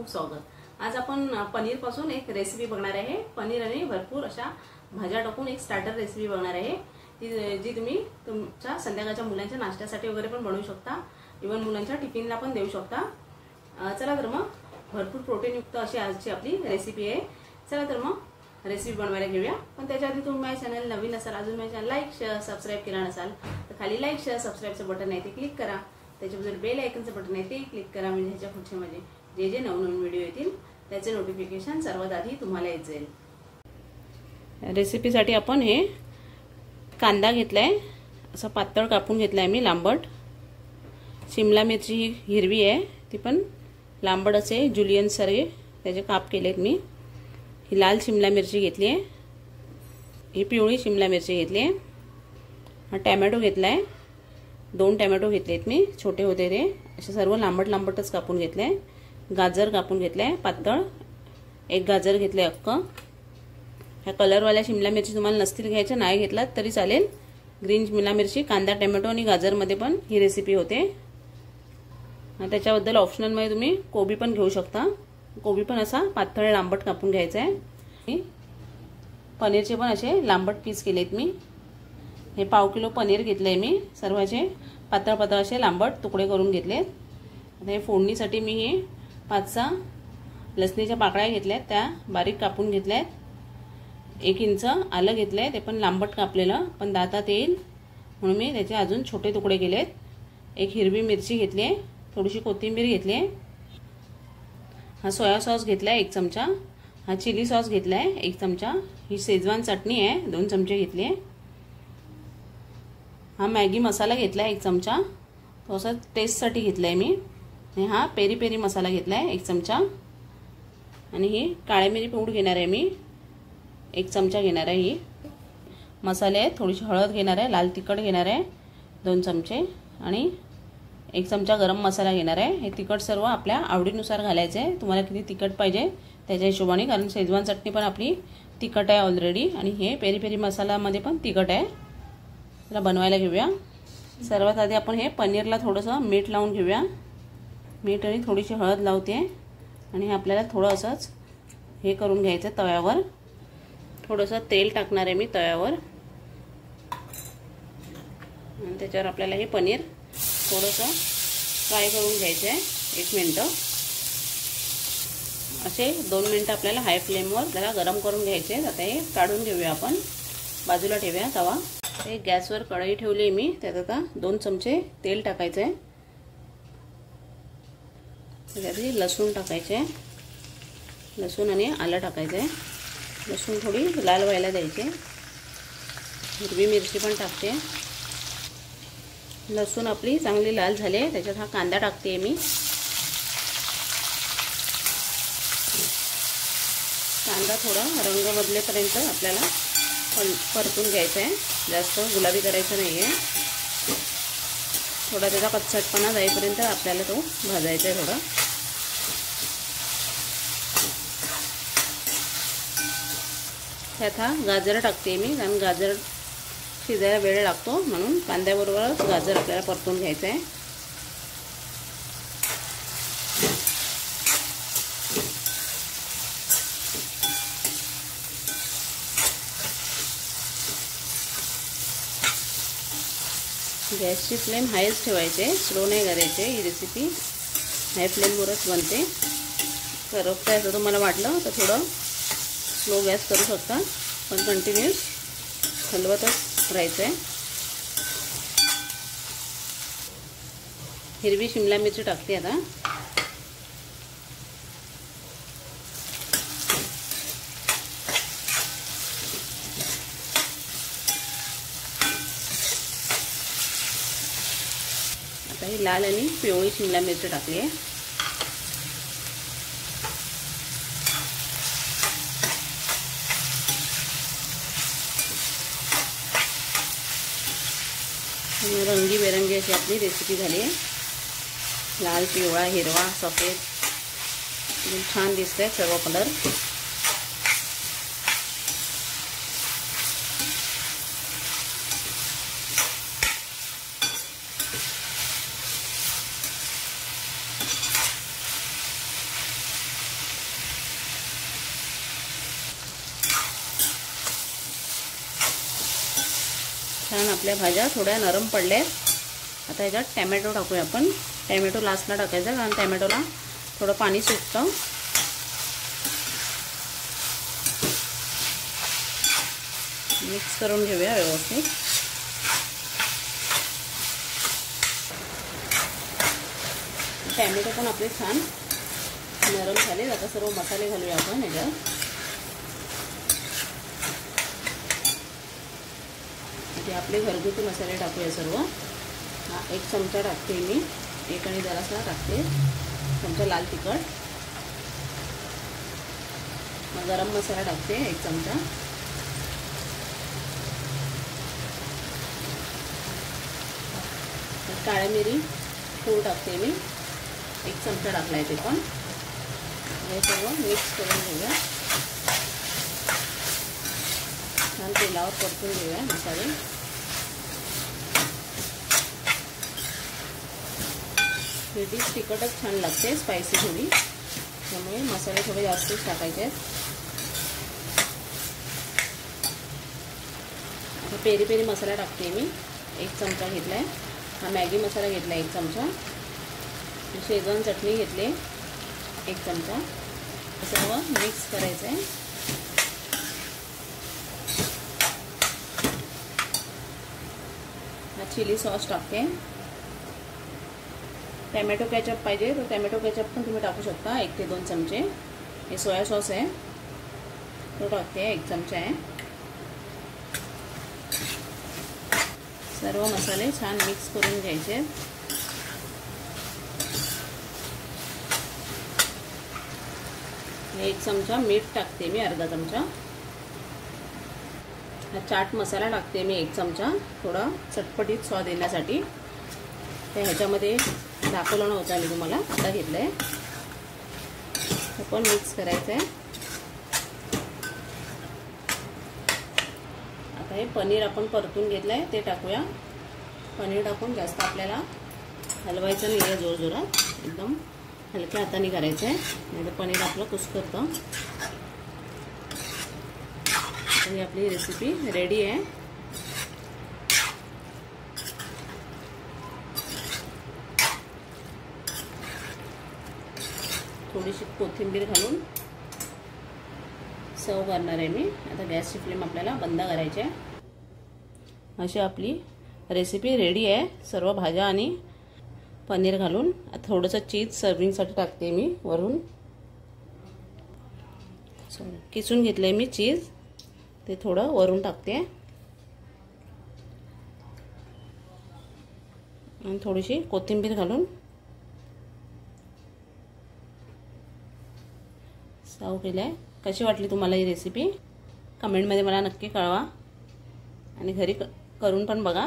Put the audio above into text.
खूप स्वागत। आज आपण पनीर पासून एक रेसिपी बघणार आहे। पनीर आणि भरपूर अशा भाज्या टाकून एक स्टार्टर रेसिपी बघणार आहे, जी तुम्ही तुमच्या संध्याकाळच्या मुलांच्या नाश्त्यासाठी वगैरे पण बनवू शकता, इवन मुलांच्या टिफिनला पण देऊ शकता। चला तर मग भरपूर प्रोटीन युक्त अशी आजची आपली रेसिपी आहे। चला तर मग रेसिपी बनवायला घेऊया। पण त्याच्या आधी तुम्ही माझ्या चॅनल नवीन असाल, अजून माझ्या चॅनल लाईक शेअर सबस्क्राइब केला नसाल तर खाली लाईक शेअर सबस्क्राइबचं बटन आहे ते क्लिक करा। त्याच्याबद्दल बेल आयकनचं बटन आहे ते क्लिक करा, म्हणजे ह्याच्या पुढचे माझे जे जे नवनवीन व्हिडिओ येतील त्याचे नोटिफिकेशन सर्वात आधी तुम्हाला येत जाईल। रेसिपीसाठी आपण हे कांदा घेतलाय, असं पातळ कापून घेतलाय मी लांबट। शिमला मिरची ही हिरवी आहे, ती पण लांबट असे जुलियन सारे त्याचे काप केलेत मी। ही लाल शिमला मिरची घेतली आहे, ही पिवळी शिमला मिरची घेतली आहे। हा टोमॅटो घेतलाय, 2 टोमॅटो घेतलेत मी, छोटे होते ते, असे सर्व लांबट लांबटच कापून घेतले। गाजर कापून घेतले पातळ, 1 गाजर घेतले अख्ख। ह्या कलरवाल्या शिमला मिरची तुम्हाला नसतील घ्यायच्या, नाही घेतलात तरी चालेल। ग्रीन शिमला मिरची, कांदा टोमॅटो आणि गाजर मध्ये पण ही रेसिपी होते। त्याच्याबद्दल ऑप्शनल मध्ये तुम्ही कोबी पण घेऊ शकता। कोबी पण असा पातळ लांबट कापून घ्यायचा आहे। पनीरचे पण असे लांबट पीस केलेत मी। हे पाव किलो पनीर घेतलंय मी, सर्वाचे पातळ पातळ असे लांबट तुकडे करून घेतलेत। आता हे फोडणीसाठी मी हे 5-6 लसणीच्या पाकळ्या घेतल्यात, त्या बारीक कापून घेतल्यात। 1 इंच आलं घेतलंय, ते पण लांबट कापलेलं, पण दातात येईल म्हणून मी त्याचे अजून छोटे तुकडे केलेत। 1 हिरवी मिरची घेतली आहे, थोडीशी कोथिंबीर घेतली आहे। हा सोया सॉस घेतलाय 1 चमचा। हा चिली सॉस घेतलाय 1 चमचा। ही शेजवान चटणी आहे 2 चमचे घेतली आहे। हा मॅगी मसाला घेतलाय 1 चमचा, तो असा टेस्टसाठी घेतलाय मी। आणि हा पेरी पेरी मसाला घेतलाय 1 चमचा। आणि ही काळी मिरी पावडर घेणार आहे मी, 1 चमचा घेणार आहे। ही मसाले आहेत, थोडीशी हळद घेणार आहे, लाल तिखट घेणार आहे 2 चमचे, आणि 1 चमचा गरम मसाला घेणार आहे। हे तिखट सर्व आपल्या आवडीनुसार घालायचे आहे, तुम्हाला किती तिखट पाहिजे त्याच्या हिशोबाने, कारण शेजवान चटणी पण आपली तिखट आहे ऑलरेडी, आणि हे पेरी पेरी मसाल्यामध्ये पण तिखट आहे। त्याला बनवायला घेऊया। सर्वात आधी आपण हे पनीरला थोडंसं मीठ लावून घेऊया। मीठ आणि थोडीशी हळद लावते, आणि हे आपल्याला थोडं असंच हे करून घ्यायचं तव्यावर। थोडंसं तेल टाकणार आहे मी तव्यावर, आणि त्याच्यावर आपल्याला हे पनीर थोडंसं फ्राय करून घ्यायचं आहे 1 मिनिट। असे 2 मिनिट आपल्याला हाय फ्लेमवर त्याला गरम करून घ्यायचे। आता हे काढून घेऊया आपण, बाजूला ठेवूया तवा। हे गॅसवर कढई ठेवली मी, त्यात आता 2 चमचे तेल टाकायचं आहे। त्याच्यात लसूण टाकायचे, लसूण आणि आलं टाकायचं आहे। लसूण थोडी लाल व्हायला द्यायचे। हिरवी मिरची पण टाकते। लसूण आपली चांगली लाल झाली, त्याच्यात हा कांदा टाकते मी। कांदा थोडा रंग बदलेपर्यंत आपल्याला परतून घ्यायचा आहे, जास्त गुलाबी करायचं नाही आहे। थोडा त्याचा कच्चटपणा जाईपर्यंत आपल्याला तो भाजायचा आहे थोडा। त्यात हा गाजर टाकते मी, कारण गाजर शिजायला वेळ लागतो, म्हणून कांद्याबरोबरच गाजर आपल्याला परतून घ्यायचं आहे। गॅसची फ्लेम हायच ठेवायचे, स्लो नाही करायचे। ही रेसिपी हाय फ्लेमवरच बनते। करपताय असं तुम्हाला वाटलं तर थोडं स्लो गॅस करू शकता, पण कंटिन्यूस हलवतच राहायचं आहे। हिरवी शिमला मिरची टाकते आता। आता ही लाल आणि पिवळी शिमला मिरची टाकली आहे। रंगीबेरंगी अशी आपली रेसिपी झाली आहे। लाल, पिवळा, हिरवा, सफेद, छान दिसतंय सर्व कलर। छान आपल्या भाज्या थोड्या नरम पडल्या. आता ह्याच्यात टॅमॅटो टाकूया आपण. टॅमॅटो लास्टला टाकायचा कारण टॅमॅटोला थोडं पाणी सुटतं. मिक्स करून घेऊया व्यवस्थित. टॅमॅटो पण आपले छान नरम झाले. आता सर्व मसाले घालूया आपण ह्याच्यात. ते आपले घरगुती मसाले टाकूया सर्व. हा 1 चमचा टाकते मी. 1 आणि जरासा टाकते चमचा लाल तिखट. मग गरम मसाला टाकते 1 चमचा. काळी मिरी पूड टाकते मी. 1 चमचा टाकला आहे ते पण. हे सर्व मिक्स करून घेऊया. छान तेलावर परतून घेऊया मसाले. ही डिश तिखटच छान लागते, स्पायसी थोडी, त्यामुळे मसाले थोडे जास्तच टाकायचे आहेत. आता पेरी पेरी मसाला टाकते मी. 1 चमचा घेतला आहे. हा मॅगी मसाला घेतला 1 चमचा. शेजवान चटणी घेतली 1 चमचा. सर्व मिक्स करायचं आहे. हा चिली सॉस टाकते. टॅमॅटो केचप पाहिजे तर टॅमॅटो केचप पण तुम्ही टाकू शकता 1 ते 2 चमचे. हे सोया सॉस आहे तो टाकते 1 चमचा आहे. सर्व मसाले छान मिक्स करून घ्यायचे. हे 1 चमचा मीठ टाकते मी, अर्धा चमचा. हा चाट मसाला टाकते मी 1 चमचा, थोडा चटपटीत स्वाद येण्यासाठी. ते ह्याच्यामध्ये दाखवलं नव्हतं मी तुम्हाला, आता घेतलं आहे. हे पण मिक्स करायचं आहे. आता हे पनीर आपण परतून घेतलं आहे ते टाकूया. पनीर टाकून जास्त आपल्याला हलवायचं नाही आहे, जोरजोरात एकदम हलक्या हाताने करायचं आहे, नाही तर पनीर आपलं कुस्करतं. ही आपली रेसिपी रेडी आहे. थोडीशी कोथिंबीर घालून सर्व करणार आहे मी. आता गॅसची फ्लेम आपल्याला बंद करायची आहे. अशी आपली रेसिपी रेडी आहे. सर्व भाज्या आणि पनीर घालून. थोडंसं चीज सर्विंगसाठी टाकते मी वरून. किसून घेतलंय मी चीज, ते थोडं वरून टाकते. आणि थोडीशी कोथिंबीर घालून सर्व केलं आहे. कशी वाटली तुम्हाला ही रेसिपी कमेंटमध्ये मला नक्की कळवा आणि घरी करून पण बघा.